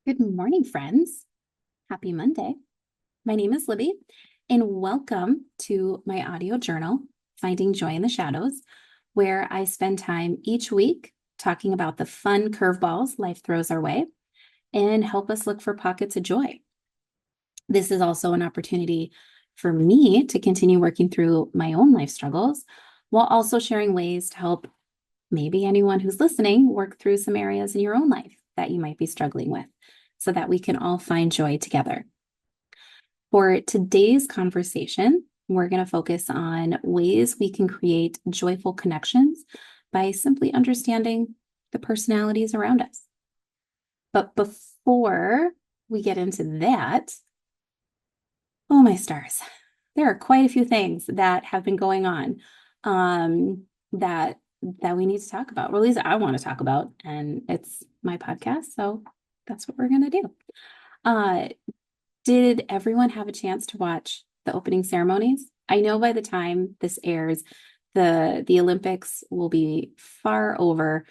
Good morning, friends. Happy Monday. My name is Libby, and welcome to my audio journal, Finding Joy in the Shadows, where I spend time each week talking about the fun curveballs life throws our way and help us look for pockets of joy. This is also an opportunity for me to continue working through my own life struggles while also sharing ways to help maybe anyone who's listening work through some areas in your own life that you might be struggling with so that we can all find joy together. For today's conversation, we're going to focus on ways we can create joyful connections by simply understanding the personalities around us. But before we get into that, oh my stars, there are quite a few things that have been going on that we need to talk about, or at least I want to talk about, and it's my podcast, so that's what we're going to do. Did everyone have a chance to watch the opening ceremonies? I know by the time this airs, the Olympics will be far over,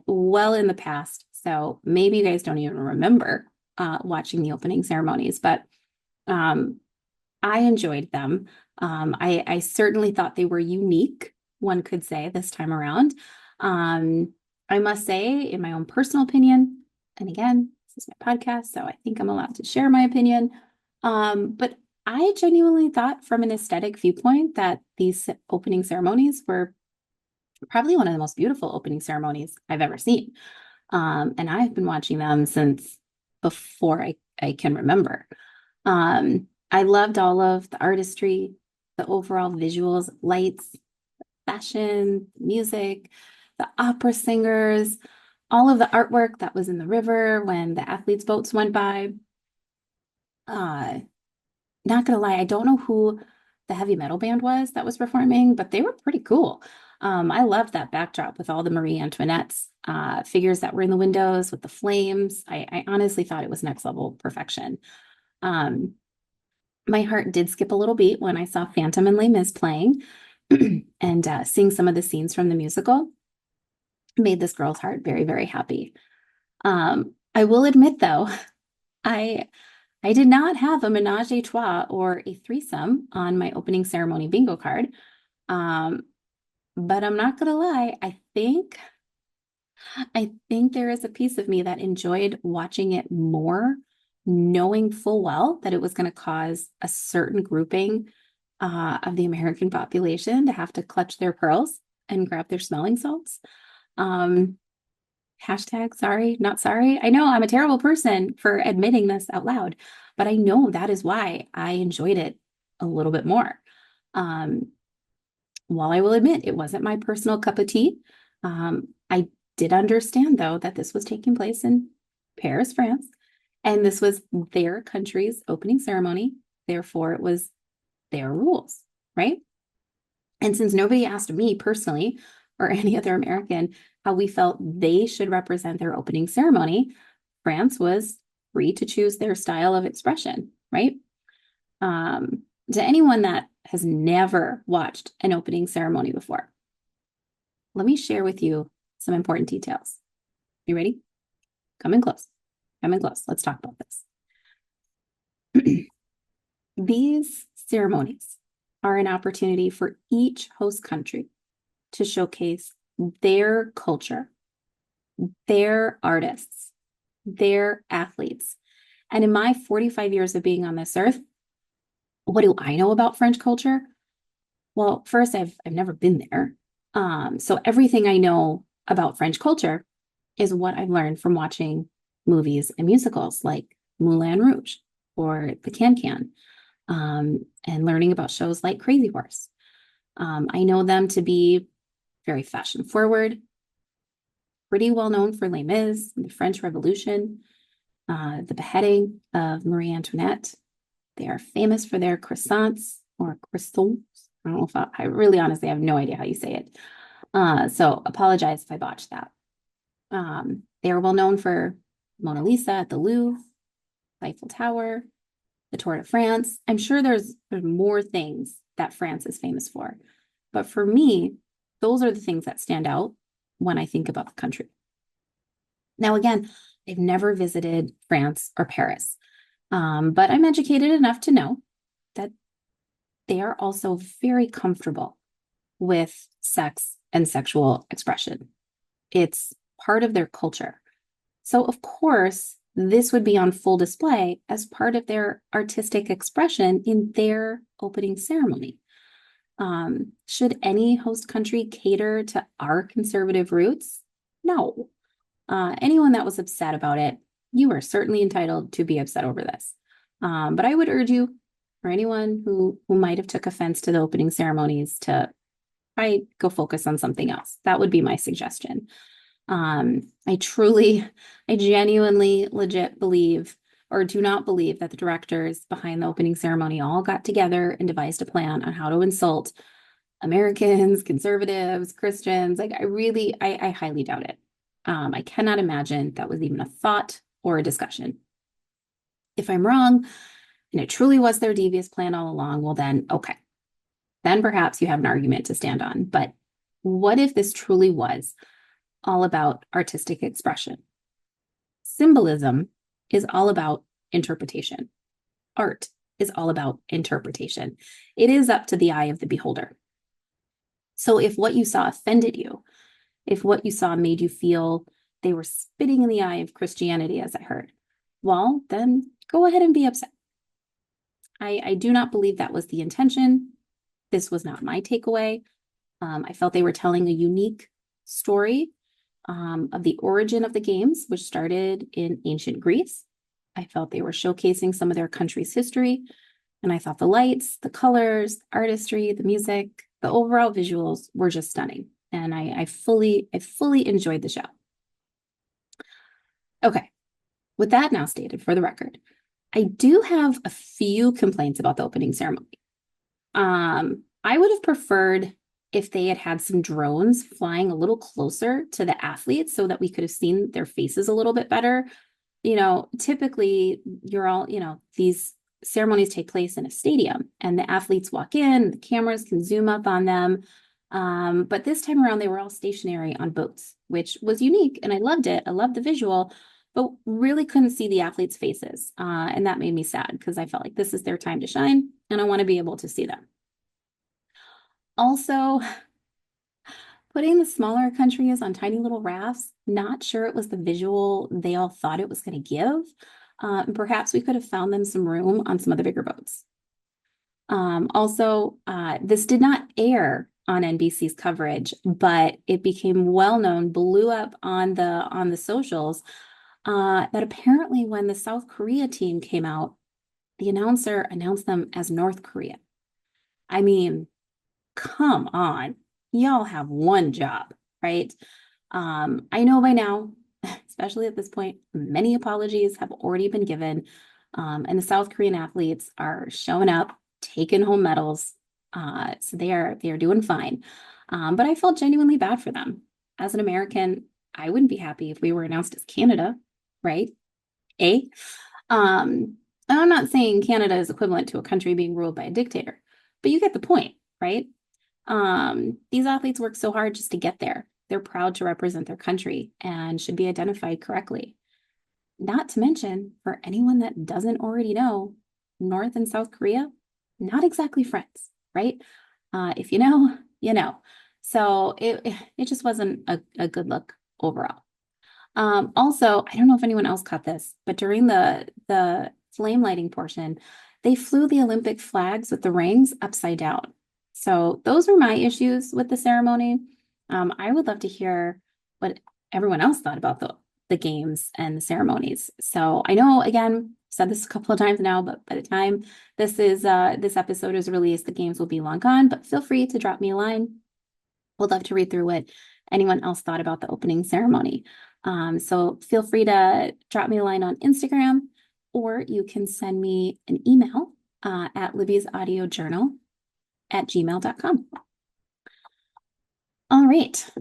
well in the past. So maybe you guys don't even remember watching the opening ceremonies, but I enjoyed them. I certainly thought they were unique, one could say, this time around. I must say, in my own personal opinion, and again, this is my podcast, so I think I'm allowed to share my opinion. But I genuinely thought from an aesthetic viewpoint that these opening ceremonies were probably one of the most beautiful opening ceremonies I've ever seen. And I've been watching them since before I can remember. I loved all of the artistry, the overall visuals, lights, fashion, music, the opera singers, all of the artwork that was in the river when the athletes' boats went by. Not gonna lie, I don't know who the heavy metal band was that was performing, but they were pretty cool. I loved that backdrop with all the Marie Antoinette's figures that were in the windows with the flames. I honestly thought it was next level perfection. Um, my heart did skip a little beat when I saw Phantom and Les Mis playing and seeing some of the scenes from the musical made this girl's heart very, very happy. I will admit, though, I I did not have a menage a trois or a threesome on my opening ceremony bingo card. Um, but I'm not gonna lie, I think there is a piece of me that enjoyed watching it more, knowing full well that it was going to cause a certain grouping of the American population to have to clutch their pearls and grab their smelling salts. Um, Hashtag sorry, not sorry. I know I'm a terrible person for admitting this out loud, but I know that is why I enjoyed it a little bit more. Um, while I will admit it wasn't my personal cup of tea, I did understand, though, that this was taking place in Paris, France, and this was their country's opening ceremony. Therefore, it was their rules, right? And since nobody asked me personally or any other American how we felt they should represent their opening ceremony, France was free to choose their style of expression, right? To anyone that has never watched an opening ceremony before, let me share with you some important details. You ready? Come in close. Come in close. Let's talk about this. These ceremonies are an opportunity for each host country to showcase their culture, their artists, their athletes. And in my 45 years of being on this earth, what do I know about French culture? Well, first, I've never been there. So everything I know about French culture is what I've learned from watching movies and musicals like Moulin Rouge or The Can-Can, and learning about shows like Crazy Horse. I know them to be very fashion forward, pretty well known for Les Mis, the French Revolution, the beheading of Marie Antoinette. They are famous for their croissants or croissants. I don't know if I really honestly have no idea how you say it. So apologize if I botched that. They are well known for Mona Lisa at the Louvre, Eiffel Tower, the Tour de France. I'm sure there's more things that France is famous for. But for me, those are the things that stand out when I think about the country. Now, again, I've never visited France or Paris, but I'm educated enough to know that they are also very comfortable with sex and sexual expression. It's part of their culture. So, of course, this would be on full display as part of their artistic expression in their opening ceremony. Should any host country cater to our conservative roots? No. Anyone that was upset about it, you are certainly entitled to be upset over this. But I would urge you, or anyone who might have took offense to the opening ceremonies, to try go focus on something else. That would be my suggestion. I genuinely, legit believe, or do not believe, that the directors behind the opening ceremony all got together and devised a plan on how to insult Americans, conservatives, Christians. Like, I highly doubt it. I cannot imagine that was even a thought or a discussion. If I'm wrong, and it truly was their devious plan all along, well then, okay. Then perhaps you have an argument to stand on. But what if this truly was all about artistic expression? Symbolism is all about interpretation. Art is all about interpretation. It is up to the eye of the beholder. So if what you saw offended you, if what you saw made you feel they were spitting in the eye of Christianity, as I heard, well, then go ahead and be upset. I do not believe that was the intention. This was not my takeaway. I felt they were telling a unique story of the origin of the games, which started in ancient Greece. I felt they were showcasing some of their country's history. And I thought the lights, the colors, the artistry, the music, the overall visuals were just stunning. And I fully enjoyed the show. Okay, with that now stated, for the record, I do have a few complaints about the opening ceremony. I would have preferred if they had had some drones flying a little closer to the athletes so that we could have seen their faces a little bit better. Typically these ceremonies take place in a stadium and the athletes walk in, the cameras can zoom up on them. But this time around, they were all stationary on boats, which was unique. And I loved it. I loved the visual, but really couldn't see the athletes' faces. And that made me sad because I felt like this is their time to shine and I want to be able to see them. Also, putting the smaller countries on tiny little rafts, not sure it was the visual they all thought it was going to give. And perhaps we could have found them some room on some of the bigger boats. This did not air on NBC's coverage, but it became well known, blew up on the socials, that apparently when the South Korea team came out, the announcer announced them as North Korea. I mean, come on, y'all have one job, right? I know by now, especially at this point, many apologies have already been given, and the South Korean athletes are showing up, taking home medals, so they are doing fine. But I felt genuinely bad for them. As an American, I wouldn't be happy if we were announced as Canada, right? I'm not saying Canada is equivalent to a country being ruled by a dictator, but you get the point, right? These athletes work so hard just to get there. They're proud to represent their country and should be identified correctly. Not to mention, for anyone that doesn't already know, North and South Korea, not exactly friends, right? If you know, you know. So it just wasn't a good look overall. Also, I don't know if anyone else caught this, but during the flame lighting portion, they flew the Olympic flags with the rings upside down. So those were my issues with the ceremony. I would love to hear what everyone else thought about the games and the ceremonies. So I know, again, I've said this a couple of times now, but by the time this episode is released, the games will be long gone, but feel free to drop me a line. Would love to read through what anyone else thought about the opening ceremony. So feel free to drop me a line on Instagram, or you can send me an email at libbysaudiojournal@gmail.com. All right.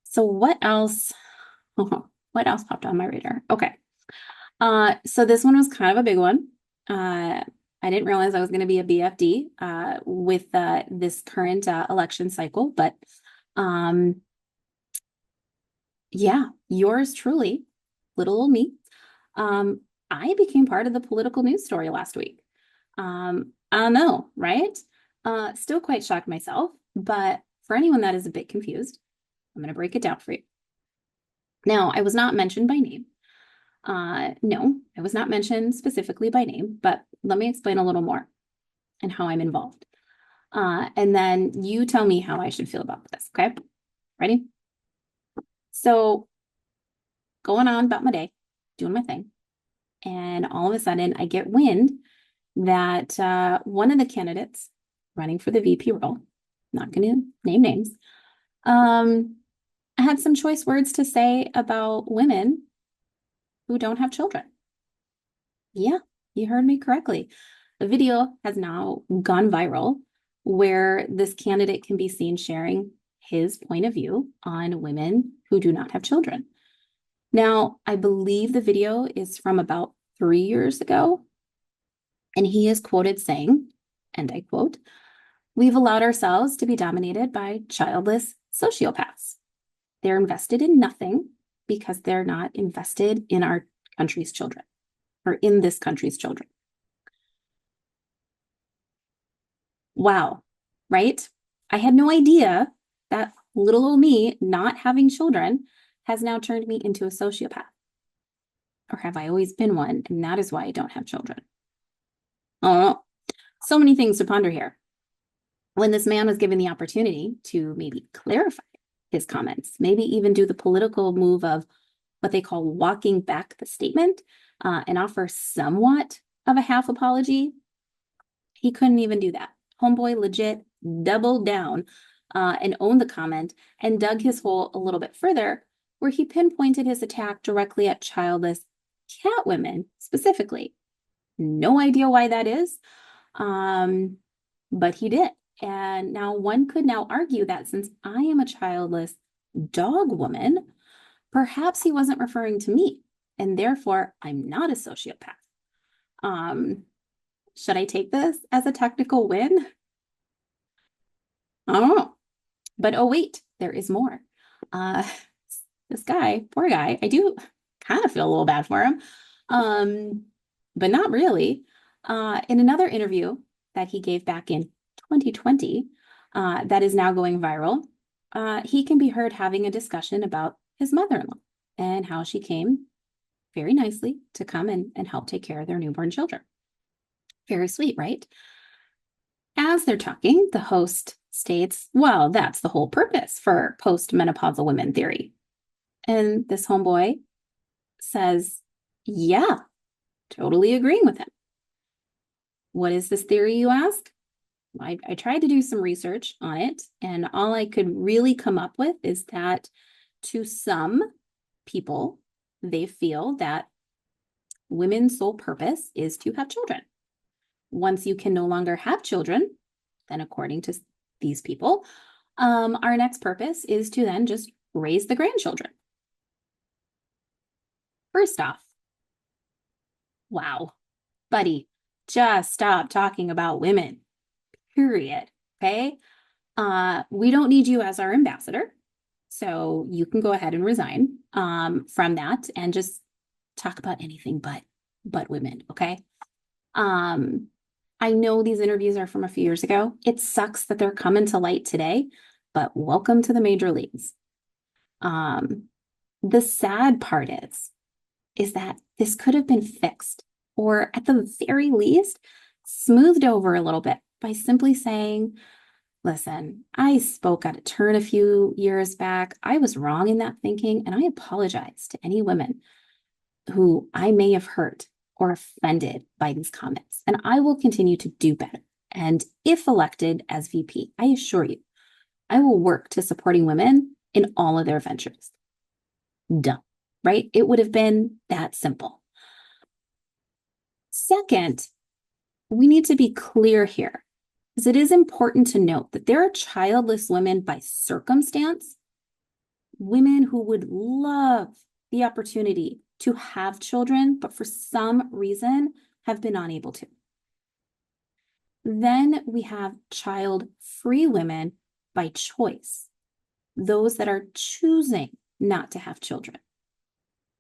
So what else popped on my radar? Okay. So this one was kind of a big one. I didn't realize I was going to be a BFD with this current election cycle, but yeah, yours truly, little old me, I became part of the political news story last week. I don't know, right? Still quite shocked myself, but for anyone that is a bit confused, I'm going to break it down for you. Now, I was not mentioned by name. No, I was not mentioned specifically by name, but let me explain a little more and how I'm involved. And then you tell me how I should feel about this, okay? Ready? So, going on about my day, doing my thing, and all of a sudden I get wind that one of the candidates running for the VP role, not going to name names, had some choice words to say about women who don't have children. Yeah, you heard me correctly. The video has now gone viral where this candidate can be seen sharing his point of view on women who do not have children. Now, I believe the video is from about 3 years ago, and he is quoted saying, and I quote, "We've allowed ourselves to be dominated by childless sociopaths. They're invested in nothing because they're not invested in our country's children or in this country's children." Wow, right? I had no idea that little old me not having children has now turned me into a sociopath. Or have I always been one, and that is why I don't have children? I don't know. So many things to ponder here. When this man was given the opportunity to maybe clarify his comments, maybe even do the political move of what they call walking back the statement and offer somewhat of a half apology, he couldn't even do that. Homeboy legit doubled down and owned the comment and dug his hole a little bit further, where he pinpointed his attack directly at childless cat women specifically. No idea why that is, but he did. And now one could now argue that since I am a childless dog woman, perhaps he wasn't referring to me, and therefore I'm not a sociopath. Should I take this as a technical win? I don't know. But oh wait, there is more. This guy, poor guy, I do kind of feel a little bad for him, but not really. In another interview that he gave back in 2020, that is now going viral, he can be heard having a discussion about his mother-in-law and how she came very nicely to come and help take care of their newborn children. Very sweet, right? As they're talking, the host states, well, that's the whole purpose for postmenopausal women theory. And this homeboy says, yeah, totally agreeing with him. What is this theory, you ask? I tried to do some research on it, and all I could really come up with is that to some people, they feel that women's sole purpose is to have children. Once you can no longer have children, then according to these people, our next purpose is to then just raise the grandchildren. First off, wow, buddy, just stop talking about women, period, okay? We don't need you as our ambassador, so you can go ahead and resign from that and just talk about anything but women, okay? I know these interviews are from a few years ago. It sucks that they're coming to light today, but welcome to the major leagues. The sad part is that this could have been fixed, or at the very least, smoothed over a little bit by simply saying, listen, I spoke out of turn a few years back. I was wrong in that thinking, and I apologize to any women who I may have hurt or offended by these comments, and I will continue to do better. And if elected as VP, I assure you, I will work to supporting women in all of their ventures. Done, right? It would have been that simple. Second, we need to be clear here, because it is important to note that there are childless women by circumstance, women who would love the opportunity to have children, but for some reason have been unable to. Then we have child-free women by choice, those that are choosing not to have children.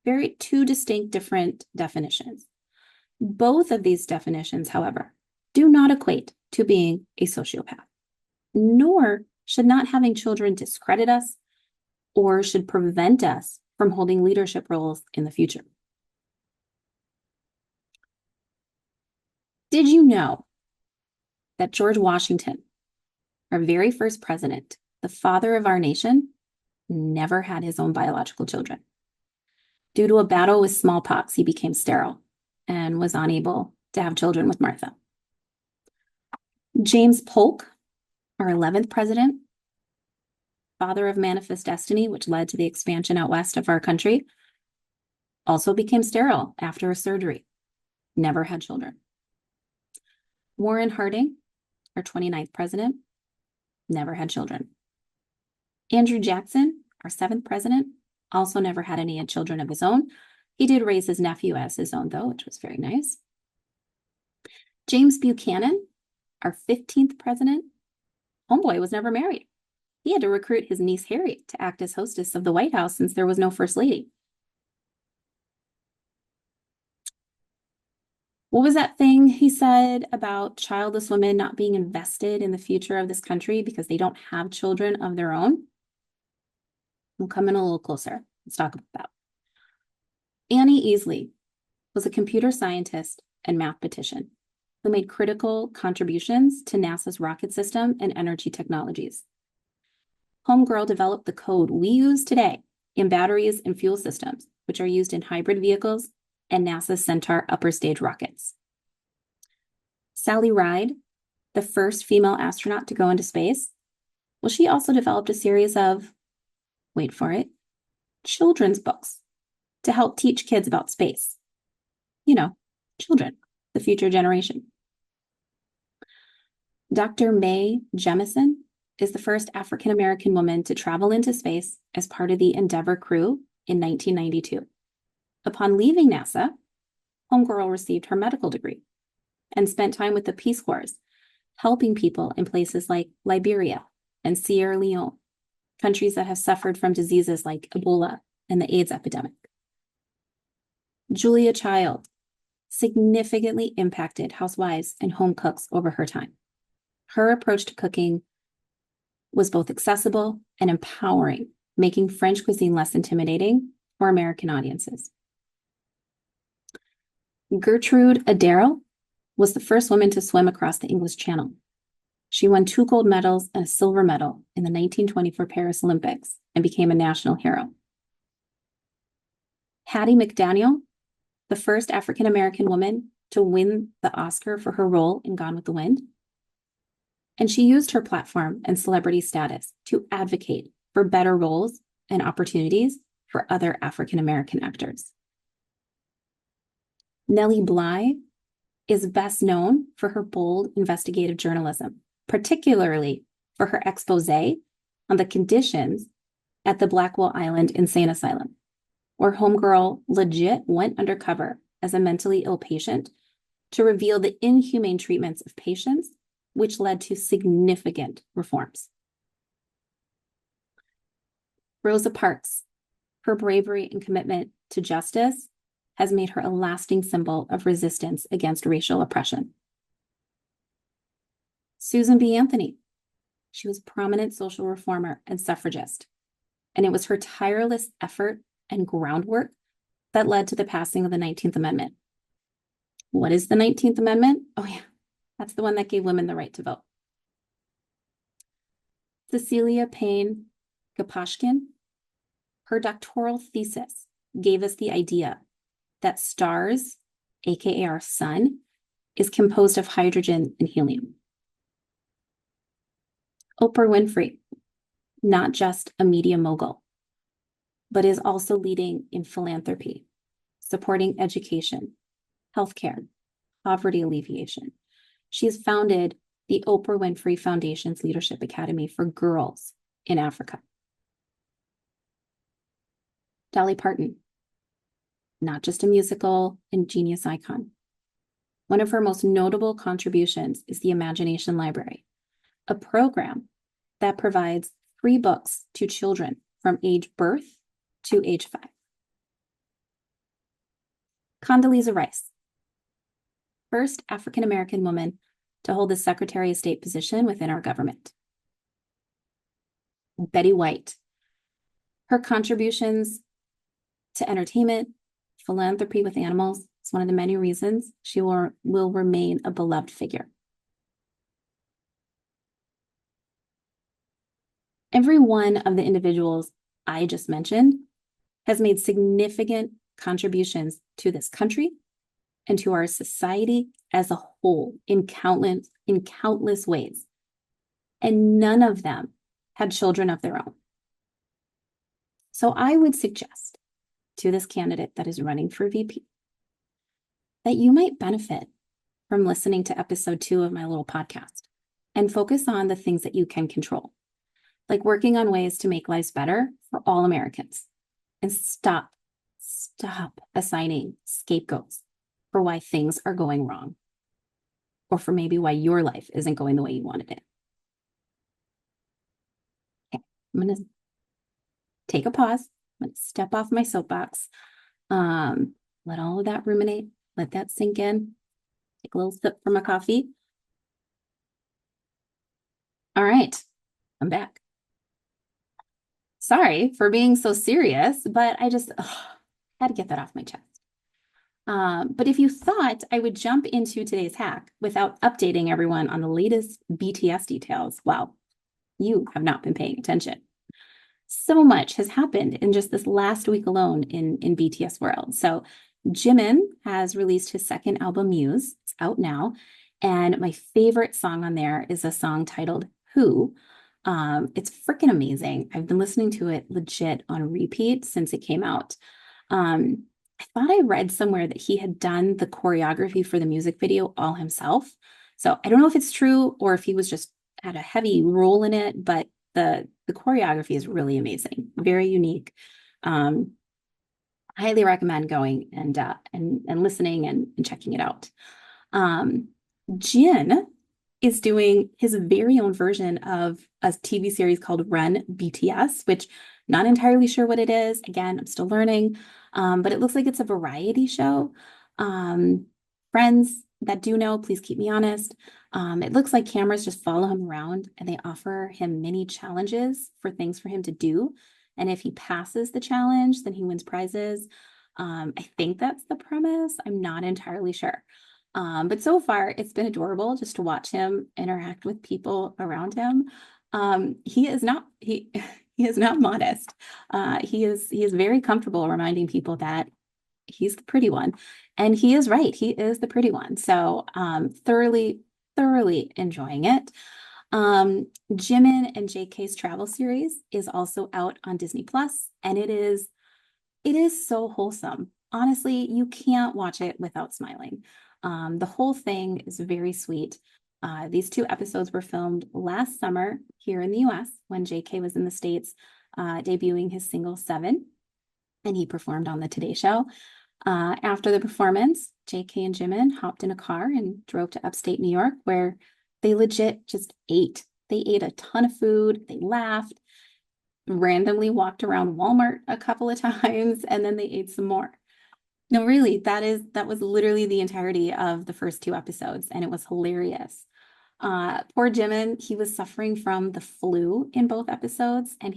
Two distinct different definitions. Both of these definitions, however, do not equate to being a sociopath, nor should not having children discredit us or should prevent us from holding leadership roles in the future. Did you know that George Washington, our very first president, the father of our nation, never had his own biological children? Due to a battle with smallpox, he became sterile and was unable to have children with Martha. James Polk, our 11th president, father of Manifest Destiny, which led to the expansion out west of our country, also became sterile after a surgery, never had children. Warren Harding, our 29th president, never had children. Andrew Jackson, our 7th president, also never had any children of his own. He did raise his nephew as his own, though, which was very nice. James Buchanan, our 15th president, homeboy was never married. He had to recruit his niece Harriet to act as hostess of the White House since there was no first lady. What was that thing he said about childless women not being invested in the future of this country because they don't have children of their own? We'll come in a little closer. Let's talk about that. Annie Easley was a computer scientist and mathematician who made critical contributions to NASA's rocket system and energy technologies. Homegirl developed the code we use today in batteries and fuel systems, which are used in hybrid vehicles and NASA's Centaur upper stage rockets. Sally Ride, the first female astronaut to go into space, well, she also developed a series of, wait for it, children's books to help teach kids about space. You know, children, the future generation. Dr. Mae Jemison is the first African-American woman to travel into space as part of the Endeavour crew in 1992. Upon leaving NASA, homegirl received her medical degree and spent time with the Peace Corps, helping people in places like Liberia and Sierra Leone, countries that have suffered from diseases like Ebola and the AIDS epidemic. Julia Child significantly impacted housewives and home cooks over her time. Her approach to cooking was both accessible and empowering, making French cuisine less intimidating for American audiences. Gertrude Adero was the first woman to swim across the English Channel. She won 2 gold medals and a silver medal in the 1924 Paris Olympics and became a national hero. Hattie McDaniel, the first African-American woman to win the Oscar for her role in Gone with the Wind. And she used her platform and celebrity status to advocate for better roles and opportunities for other African-American actors. Nellie Bly is best known for her bold investigative journalism, particularly for her expose on the conditions at the Blackwell Island Insane Asylum, where homegirl legit went undercover as a mentally ill patient to reveal the inhumane treatments of patients, which led to significant reforms. Rosa Parks, her bravery and commitment to justice has made her a lasting symbol of resistance against racial oppression. Susan B. Anthony, she was a prominent social reformer and suffragist, and it was her tireless effort and groundwork that led to the passing of the 19th Amendment. What is the 19th Amendment? Oh yeah, that's the one that gave women the right to vote. Cecilia Payne Gaposchkin, her doctoral thesis gave us the idea that stars, aka our sun, is composed of hydrogen and helium. Oprah Winfrey, not just a media mogul, but is also leading in philanthropy, supporting education, healthcare, poverty alleviation. She has founded the Oprah Winfrey Foundation's Leadership Academy for Girls in Africa. Dolly Parton, not just a musical and genius icon. One of her most notable contributions is the Imagination Library, a program that provides free books to children from age birth to age 5. Condoleezza Rice, first African-American woman to hold the Secretary of State position within our government. Betty White, her contributions to entertainment, philanthropy with animals is one of the many reasons she will remain a beloved figure. Every one of the individuals I just mentioned has made significant contributions to this country and to our society as a whole in countless ways. And none of them had children of their own. So I would suggest to this candidate that is running for VP that you might benefit from listening to episode 2 of my little podcast and focus on the things that you can control, like working on ways to make lives better for all Americans, and stop assigning scapegoats for why things are going wrong, or for maybe why your life isn't going the way you wanted it. Okay, I'm going to take a pause. I'm going to step off my soapbox. Let all of that ruminate. Let that sink in. Take a little sip from my coffee. All right, I'm back. Sorry for being so serious, but I just had to get that off my chest. But if you thought I would jump into today's hack without updating everyone on the latest BTS details, well, you have not been paying attention. So much has happened in just this last week alone in BTS world. So Jimin has released his second album, Muse. It's out now. And my favorite song on there is a song titled Who. It's freaking amazing. I've been listening to it legit on repeat since it came out. I thought I read somewhere that he had done the choreography for the music video all himself. So I don't know if it's true or if he was just had a heavy role in it, but the choreography is really amazing, very unique. Highly recommend going and listening and checking it out. Jin is doing his very own version of a TV series called Run BTS, which not entirely sure what it is. Again, I'm still learning, but it looks like it's a variety show. Friends that do know, please keep me honest. It looks like cameras just follow him around and they offer him mini challenges for things for him to do. And if he passes the challenge, then he wins prizes. I think that's the premise. I'm not entirely sure. But so far, it's been adorable just to watch him interact with people around him. He is not modest. He is very comfortable reminding people that he's the pretty one, and he is right. He is the pretty one. So thoroughly enjoying it. Jimin and JK's travel series is also out on Disney Plus, and it is so wholesome. Honestly, you can't watch it without smiling. The whole thing is very sweet. These 2 episodes were filmed last summer here in the US when JK was in the States, debuting his single 7, and he performed on the Today Show. After the performance, JK and Jimin hopped in a car and drove to upstate New York, where they legit just ate. They ate a ton of food, they laughed, randomly walked around Walmart a couple of times, and then they ate some more. No, really, that was literally the entirety of the first 2 episodes, and it was hilarious. Poor Jimin, he was suffering from the flu in both episodes, and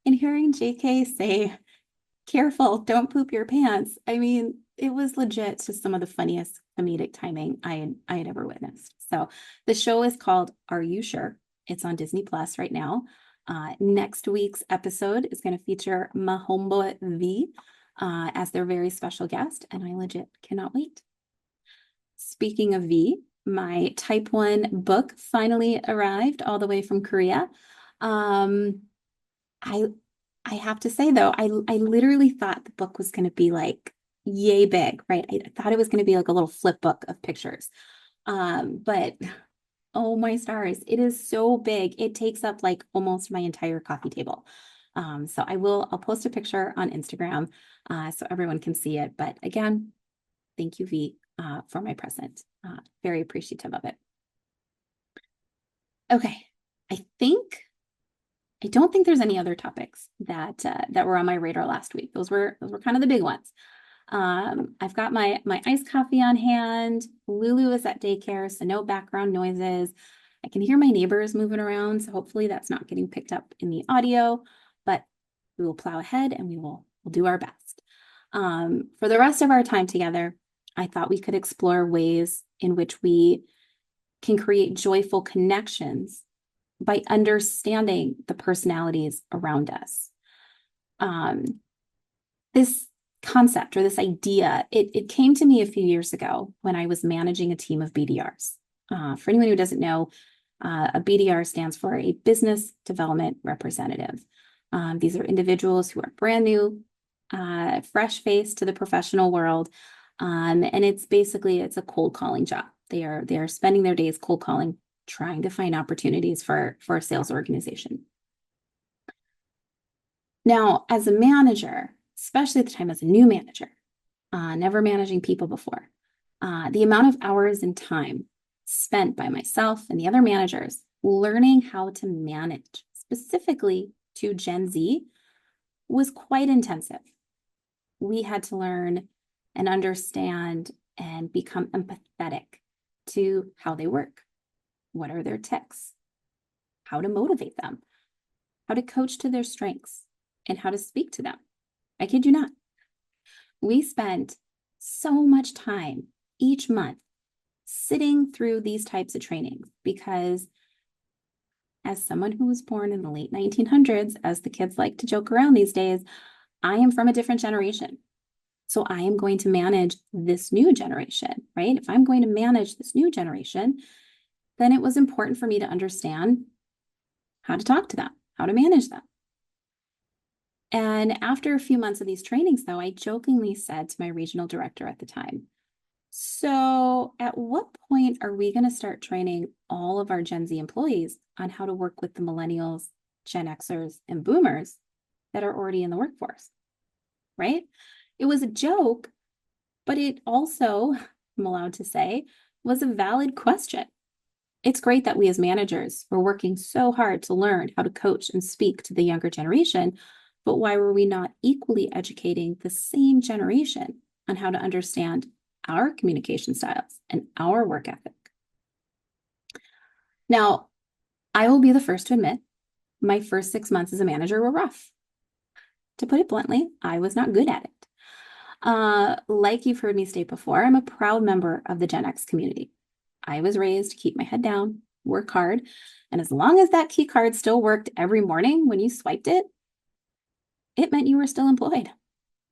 hearing JK say, "Careful, don't poop your pants." I mean, it was legit just some of the funniest comedic timing I had ever witnessed. So the show is called Are You Sure? It's on Disney Plus right now. Next week's episode is going to feature Mahombo V as their very special guest, and I legit cannot wait. Speaking of V, my Type 1 book finally arrived all the way from Korea. I have to say though, I literally thought the book was going to be like yay big, right? I thought it was going to be like a little flip book of pictures. But oh my stars, it is so big. It takes up like almost my entire coffee table. So I'll post a picture on Instagram so everyone can see it. But again, thank you, V, for my present. Very appreciative of it. Okay, I don't think there's any other topics that were on my radar last week. Those were kind of the big ones. I've got my iced coffee on hand. Lulu is at daycare, so no background noises. I can hear my neighbors moving around, so hopefully that's not getting picked up in the audio, but we will plow ahead and we'll do our best. For the rest of our time together, I thought we could explore ways in which we can create joyful connections by understanding the personalities around us. This concept or this idea, it came to me a few years ago when I was managing a team of BDRs. For anyone who doesn't know, a BDR stands for a business development representative. These are individuals who are brand new, fresh face to the professional world. And it's a cold calling job. They are spending their days cold calling, trying to find opportunities for a sales organization. Now, as a manager, especially at the time as a new manager, never managing people before, the amount of hours and time spent by myself and the other managers learning how to manage, specifically to Gen Z, was quite intensive. We had to learn and understand and become empathetic to how they work. What are their tics? How to motivate them, how to coach to their strengths, and how to speak to them. I kid you not. We spent so much time each month sitting through these types of trainings because as someone who was born in the late 1900s, as the kids like to joke around these days, I am from a different generation. So I am going to manage this new generation, right? If I'm going to manage this new generation, then it was important for me to understand how to talk to them, how to manage them. And after a few months of these trainings, though, I jokingly said to my regional director at the time, so at what point are we going to start training all of our Gen Z employees on how to work with the millennials, Gen Xers, and boomers that are already in the workforce, right? It was a joke, but it also, I'm allowed to say, was a valid question. It's great that we as managers were working so hard to learn how to coach and speak to the younger generation, but why were we not equally educating the same generation on how to understand our communication styles and our work ethic? Now, I will be the first to admit, my first 6 months as a manager were rough. To put it bluntly, I was not good at it. Like you've heard me state before, I'm a proud member of the Gen X community. I was raised to keep my head down, work hard, and as long as that key card still worked every morning when you swiped it, it meant you were still employed.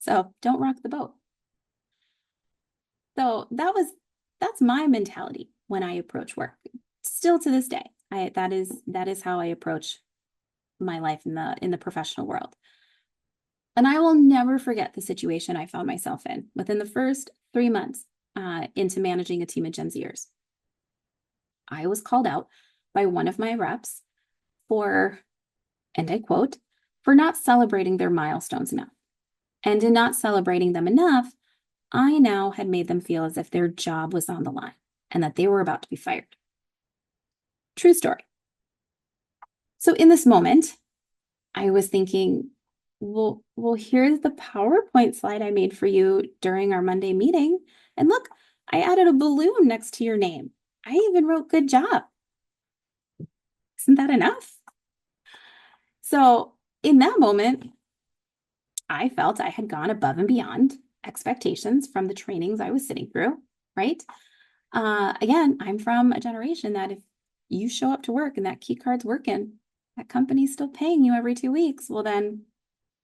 So don't rock the boat. So that's my mentality when I approach work. Still to this day, that is how I approach my life in the professional world. And I will never forget the situation I found myself in within the first 3 months into managing a team of Gen Zers. I was called out by one of my reps for, and I quote, for not celebrating their milestones enough. And in not celebrating them enough, I now had made them feel as if their job was on the line and that they were about to be fired. True story. So in this moment, I was thinking, well, here's the PowerPoint slide I made for you during our Monday meeting. And look, I added a balloon next to your name. I even wrote good job. Isn't that enough? So in that moment, I felt I had gone above and beyond expectations from the trainings I was sitting through, right? Again, I'm from a generation that if you show up to work and that key card's working, that company's still paying you every 2 weeks, well then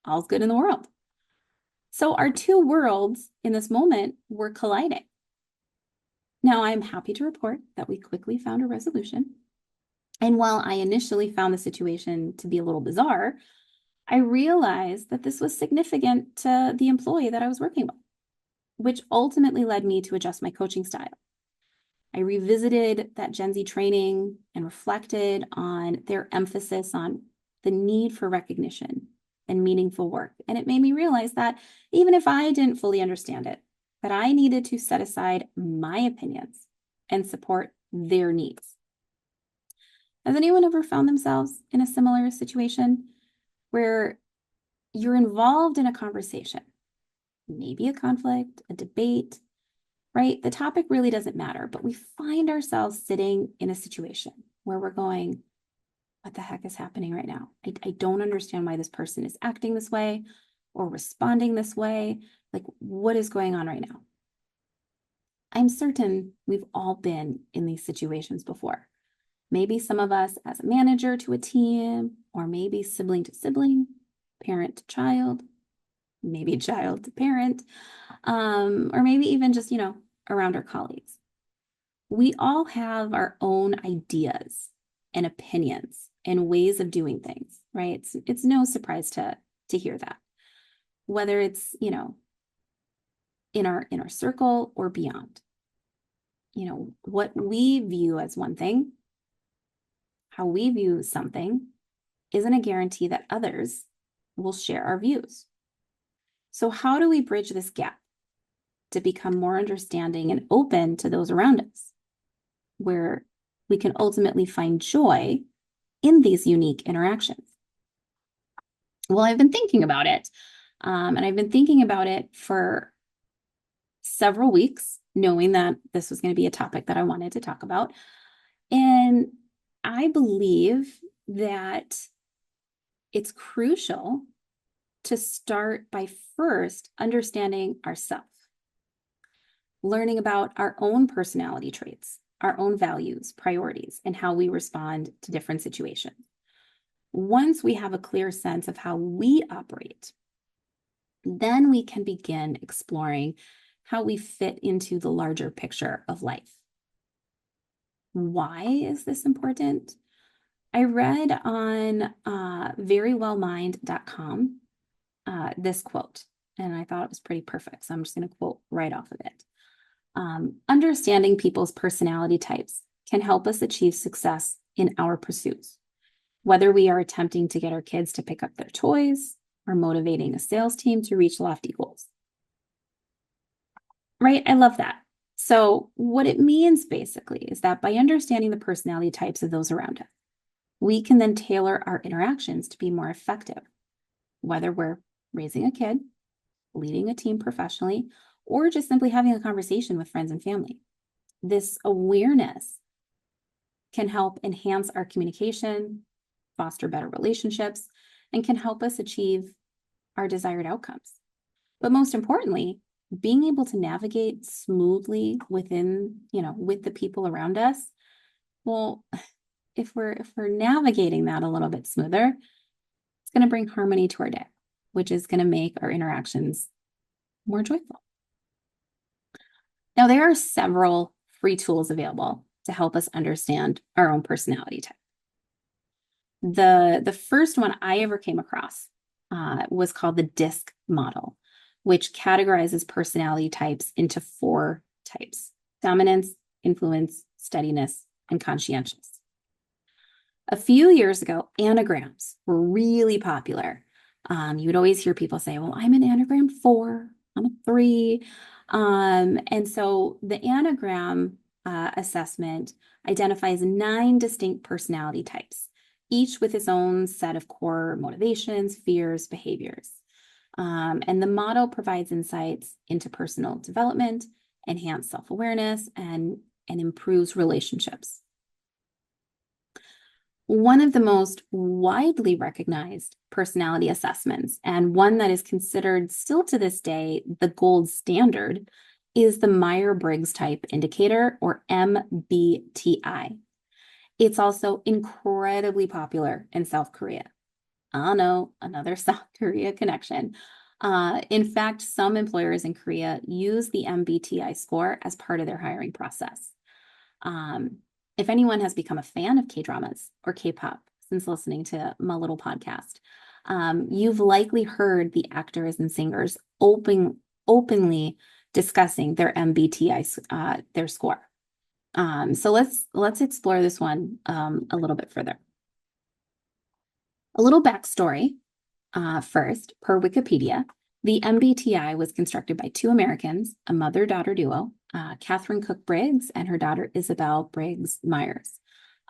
all's good in the world. So our two worlds in this moment were colliding. Now I'm happy to report that we quickly found a resolution. And while I initially found the situation to be a little bizarre, I realized that this was significant to the employee that I was working with, which ultimately led me to adjust my coaching style. I revisited that Gen Z training and reflected on their emphasis on the need for recognition and meaningful work. And it made me realize that even if I didn't fully understand it, that I needed to set aside my opinions and support their needs. Has anyone ever found themselves in a similar situation where you're involved in a conversation maybe a conflict, a debate, right? The topic really doesn't matter, but we find ourselves sitting in a situation where we're going, what the heck is happening right now? I don't understand why this person is acting this way or responding this way. Like, what is going on right now? I'm certain we've all been in these situations before. Maybe some of us as a manager to a team, or maybe sibling to sibling, parent to child, maybe child to parent, or maybe even just, around our colleagues. We all have our own ideas and opinions and ways of doing things, right? It's no surprise to hear that, whether it's, in our circle or beyond. What we view as one thing, how we view something, isn't a guarantee that others will share our views. So how do we bridge this gap to become more understanding and open to those around us, where we can ultimately find joy in these unique interactions? Well, I've been thinking about it, and I've been thinking about it for several weeks, knowing that this was going to be a topic that I wanted to talk about. And I believe that it's crucial to start by first understanding ourselves, learning about our own personality traits, our own values, priorities, and how we respond to different situations. Once we have a clear sense of how we operate, then we can begin exploring how we fit into the larger picture of life. Why is this important? I read on verywellmind.com this quote, and I thought it was pretty perfect. So I'm just going to quote right off of it. Understanding people's personality types can help us achieve success in our pursuits, whether we are attempting to get our kids to pick up their toys or motivating a sales team to reach lofty goals. Right? I love that. So what it means basically is that by understanding the personality types of those around us, we can then tailor our interactions to be more effective, whether we're raising a kid, leading a team professionally, or just simply having a conversation with friends and family. This awareness can help enhance our communication, foster better relationships, and can help us achieve our desired outcomes. But most importantly, being able to navigate smoothly within, with the people around us. Well, if we're navigating that a little bit smoother, it's going to bring harmony to our day, which is going to make our interactions more joyful. Now, there are several free tools available to help us understand our own personality type. The first one I ever came across was called the DISC model, which categorizes personality types into 4 types: dominance, influence, steadiness, and conscientious. A few years ago, anagrams were really popular. You would always hear people say, well, I'm an anagram 4, I'm a 3. And so the anagram assessment identifies 9 distinct personality types, each with its own set of core motivations, fears, behaviors. And the model provides insights into personal development, enhanced self-awareness, and improves relationships. One of the most widely recognized personality assessments, and one that is considered still to this day the gold standard, is the Myers-Briggs Type Indicator, or MBTI. It's also incredibly popular in South Korea. Oh no, another South Korea connection. In fact, some employers in Korea use the MBTI score as part of their hiring process. If anyone has become a fan of K-dramas or K-pop since listening to my little podcast, you've likely heard the actors and singers openly discussing their MBTI, their score. So let's explore this one a little bit further. A little backstory first, per Wikipedia. The MBTI was constructed by 2 Americans, a mother-daughter duo, Catherine Cook Briggs and her daughter Isabel Briggs Myers.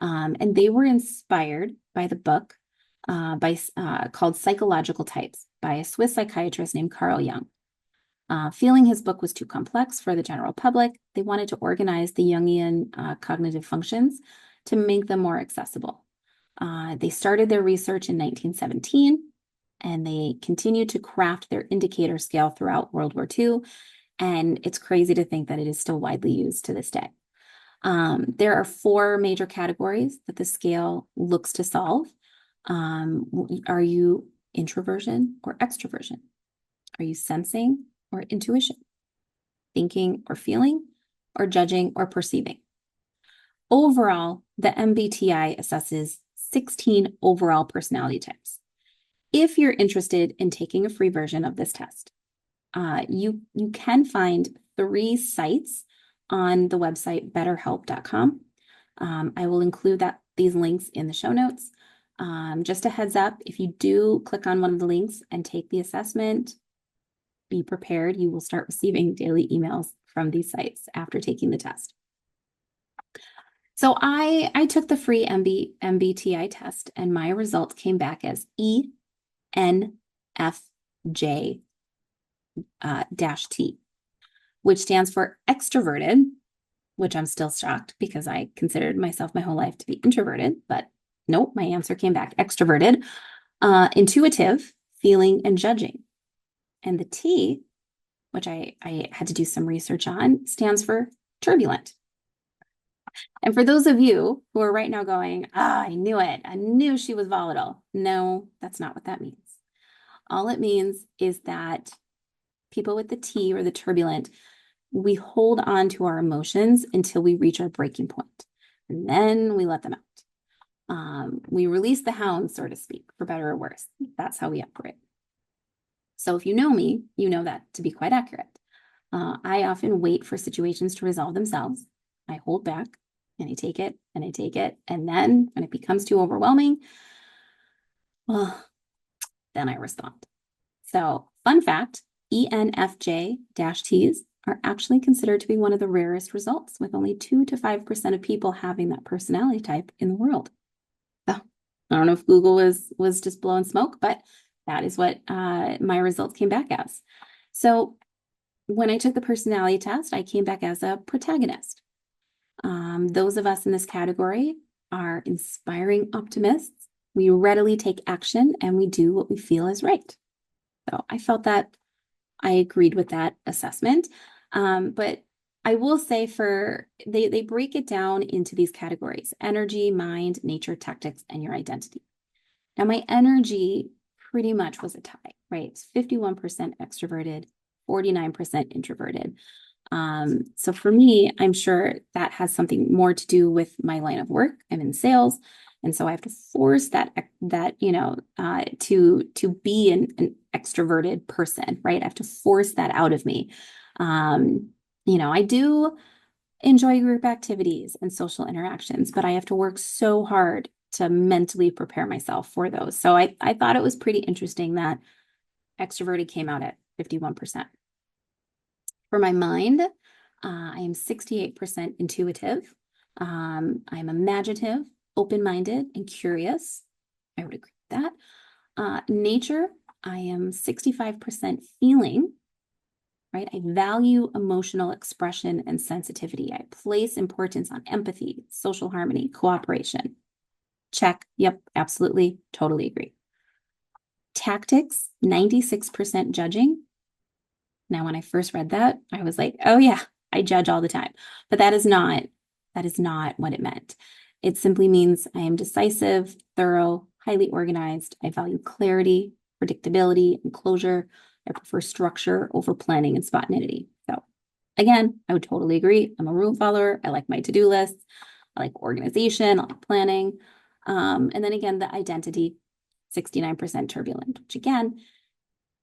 And they were inspired by the book called Psychological Types by a Swiss psychiatrist named Carl Jung. Feeling his book was too complex for the general public. They wanted to organize the Jungian cognitive functions to make them more accessible. They started their research in 1917, and they continued to craft their indicator scale throughout World War II. And it's crazy to think that it is still widely used to this day. There are 4 major categories that the scale looks to solve. Are you introversion or extroversion? Are you sensing or intuition? Thinking or feeling, or judging or perceiving? Overall, the MBTI assesses 16 overall personality types. If you're interested in taking a free version of this test, you can find 3 sites on the website betterhelp.com. I will include these links in the show notes. Just a heads up, if you do click on one of the links and take the assessment, be prepared. You will start receiving daily emails from these sites after taking the test. So I took the free MBTI test, and my results came back as ENFJ-T, which stands for extroverted, which I'm still shocked because I considered myself my whole life to be introverted, but nope, my answer came back extroverted, intuitive, feeling, and judging. And the T, which I had to do some research on, stands for turbulent. And for those of you who are right now going, I knew it. I knew she was volatile. No, that's not what that means. All it means is that people with the T or the turbulent, we hold on to our emotions until we reach our breaking point, and then we let them out. We release the hounds, so to speak, for better or worse. That's how we operate. So if you know me, you know that to be quite accurate. I often wait for situations to resolve themselves. I hold back, and I take it, and I take it. And then when it becomes too overwhelming, well, then I respond. So fun fact, ENFJ-Ts are actually considered to be one of the rarest results, with only 2 to 5% of people having that personality type in the world. So I don't know if Google was just blowing smoke, but that is what my results came back as. So when I took the personality test, I came back as a protagonist. Those of us in this category are inspiring optimists. We readily take action, and we do what we feel is right. So I felt that I agreed with that assessment. But I will say they break it down into these categories: energy, mind, nature, tactics, and your identity. Now, my energy pretty much was a tie, right? It's 51% extroverted, 49% introverted. So for me, I'm sure that has something more to do with my line of work. I'm in sales. And so I have to force that to be an extroverted person, right? I have to force that out of me. I do enjoy group activities and social interactions, but I have to work so hard to mentally prepare myself for those. So I thought it was pretty interesting that extroverted came out at 51%. For my mind, I am 68% intuitive. I'm imaginative, open-minded, and curious. I would agree with that. Nature, I am 65% feeling, right? I value emotional expression and sensitivity. I place importance on empathy, social harmony, cooperation. Check. Yep, absolutely, totally agree. Tactics, 96% judging. Now, when I first read that, I was like, oh yeah, I judge all the time. But that is not what it meant. It simply means I am decisive, thorough, highly organized. I value clarity, predictability, and closure. I prefer structure over planning and spontaneity. So again, I would totally agree. I'm a rule follower. I like my to-do lists. I like organization. I like planning. And then again, the identity, 69% turbulent, which again,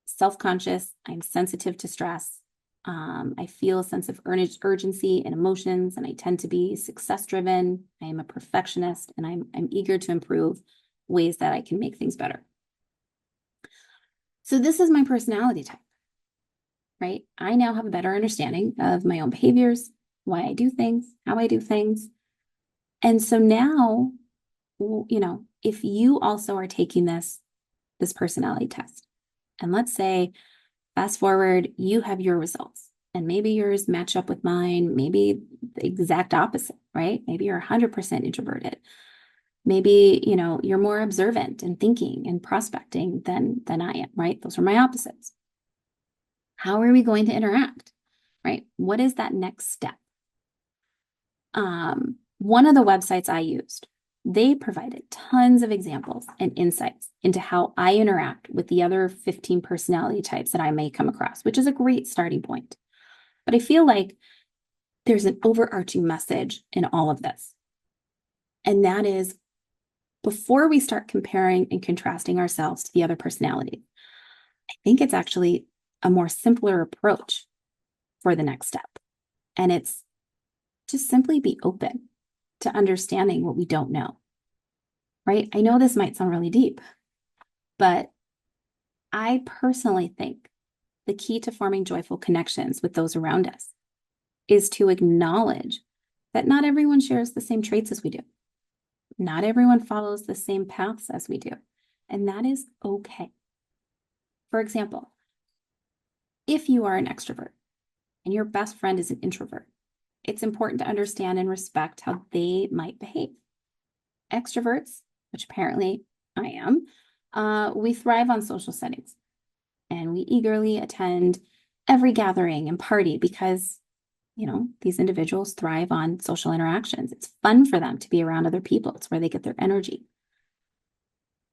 self-conscious. I'm sensitive to stress. I feel a sense of urgency and emotions, and I tend to be success-driven. I am a perfectionist, and I'm eager to improve ways that I can make things better. So this is my personality type, right? I now have a better understanding of my own behaviors, why I do things, how I do things. And so now, if you also are taking this personality test, and let's say Fast forward, you have your results, and maybe yours match up with mine, maybe the exact opposite, right? Maybe you're 100% introverted. Maybe, you're more observant and thinking and prospecting than I am, right? Those are my opposites. How are we going to interact, right? What is that next step? One of the websites I used, they provided tons of examples and insights into how I interact with the other 15 personality types that I may come across, which is a great starting point. But I feel like there's an overarching message in all of this. And that is, before we start comparing and contrasting ourselves to the other personalities, I think it's actually a more simpler approach for the next step. And it's just simply be open to understanding what we don't know, right? I know this might sound really deep, but I personally think the key to forming joyful connections with those around us is to acknowledge that not everyone shares the same traits as we do. Not everyone follows the same paths as we do, and that is okay. For example, if you are an extrovert and your best friend is an introvert, it's important to understand and respect how they might behave. Extroverts, which apparently I am, we thrive on social settings, and we eagerly attend every gathering and party because, these individuals thrive on social interactions. It's fun for them to be around other people. It's where they get their energy.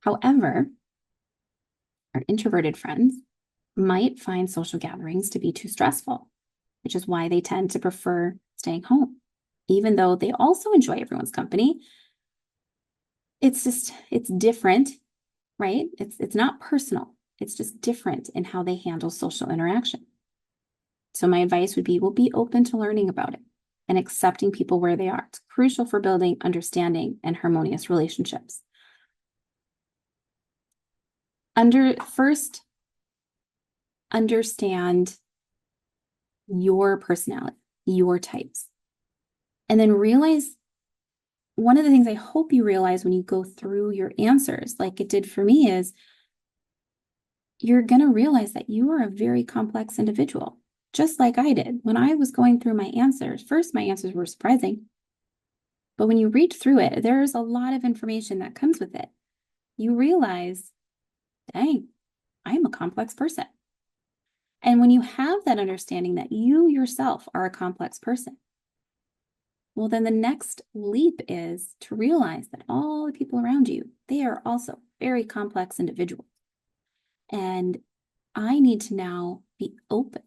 However, our introverted friends might find social gatherings to be too stressful, which is why they tend to prefer staying home, even though they also enjoy everyone's company. It's different, right? It's not personal. It's just different in how they handle social interaction. So my advice would be, we'll be open to learning about it and accepting people where they are. It's crucial for building understanding and harmonious relationships. First, understand your personality, your types, and then realize, one of the things I hope you realize when you go through your answers, like it did for me, is you're going to realize that you are a very complex individual, just like I did. When I was going through my answers, first, my answers were surprising. But when you read through it, there's a lot of information that comes with it. You realize, dang, I'm a complex person. And when you have that understanding that you yourself are a complex person, well, then the next leap is to realize that all the people around you, they are also very complex individuals. And I need to now be open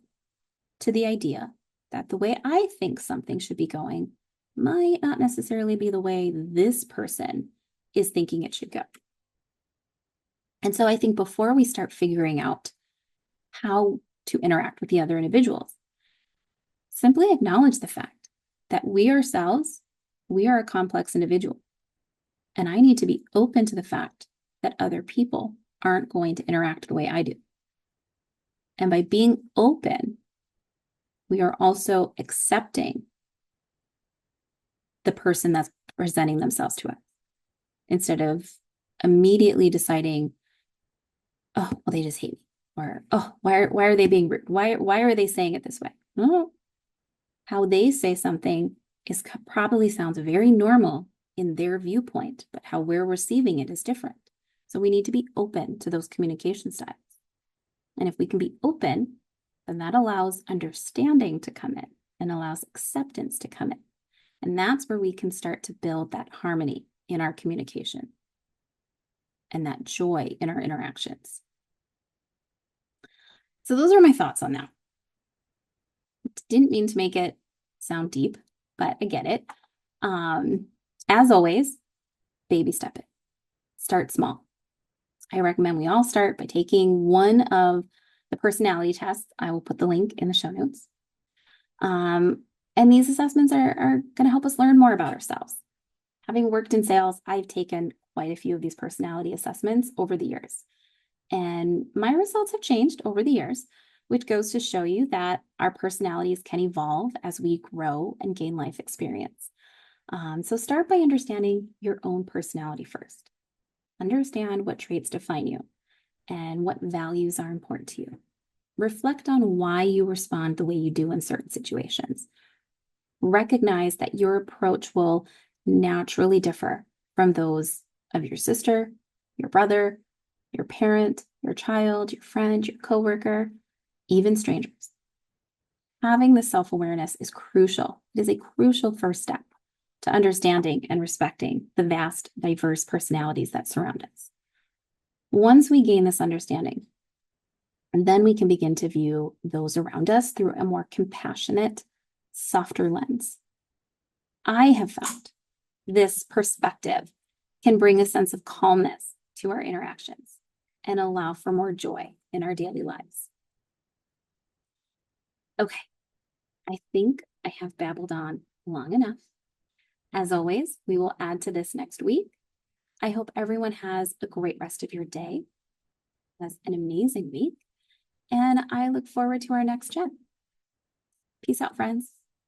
to the idea that the way I think something should be going might not necessarily be the way this person is thinking it should go. And so I think before we start figuring out how to interact with the other individuals, simply acknowledge the fact that we ourselves, we are a complex individual. And I need to be open to the fact that other people aren't going to interact the way I do. And by being open, we are also accepting the person that's presenting themselves to us, instead of immediately deciding, oh, well, they just hate me. Or, oh, why are they being rude? Why are they saying it this way? No. How they say something probably sounds very normal in their viewpoint, but how we're receiving it is different. So we need to be open to those communication styles. And if we can be open, then that allows understanding to come in and allows acceptance to come in. And that's where we can start to build that harmony in our communication and that joy in our interactions. So those are my thoughts on that. Didn't mean to make it sound deep, but I get it. As always, baby step it. Start small. I recommend we all start by taking one of the personality tests. I will put the link in the show notes. And these assessments are going to help us learn more about ourselves. Having worked in sales, I've taken quite a few of these personality assessments over the years. And my results have changed over the years, which goes to show you that our personalities can evolve as we grow and gain life experience. So start by understanding your own personality first. Understand what traits define you and what values are important to you. reflect on why you respond the way you do in certain situations. Recognize that your approach will naturally differ from those of your sister, your brother, your parent, your child, your friend, your coworker, even strangers. Having this self-awareness is crucial. It is a crucial first step to understanding and respecting the vast, diverse personalities that surround us. Once we gain this understanding, and then we can begin to view those around us through a more compassionate, softer lens. I have found this perspective can bring a sense of calmness to our interactions and allow for more joy in our daily lives. Okay, I think I have babbled on long enough. As always, we will add to this next week. I hope everyone has a great rest of your day, has an amazing week, and I look forward to our next chat. Peace out, friends.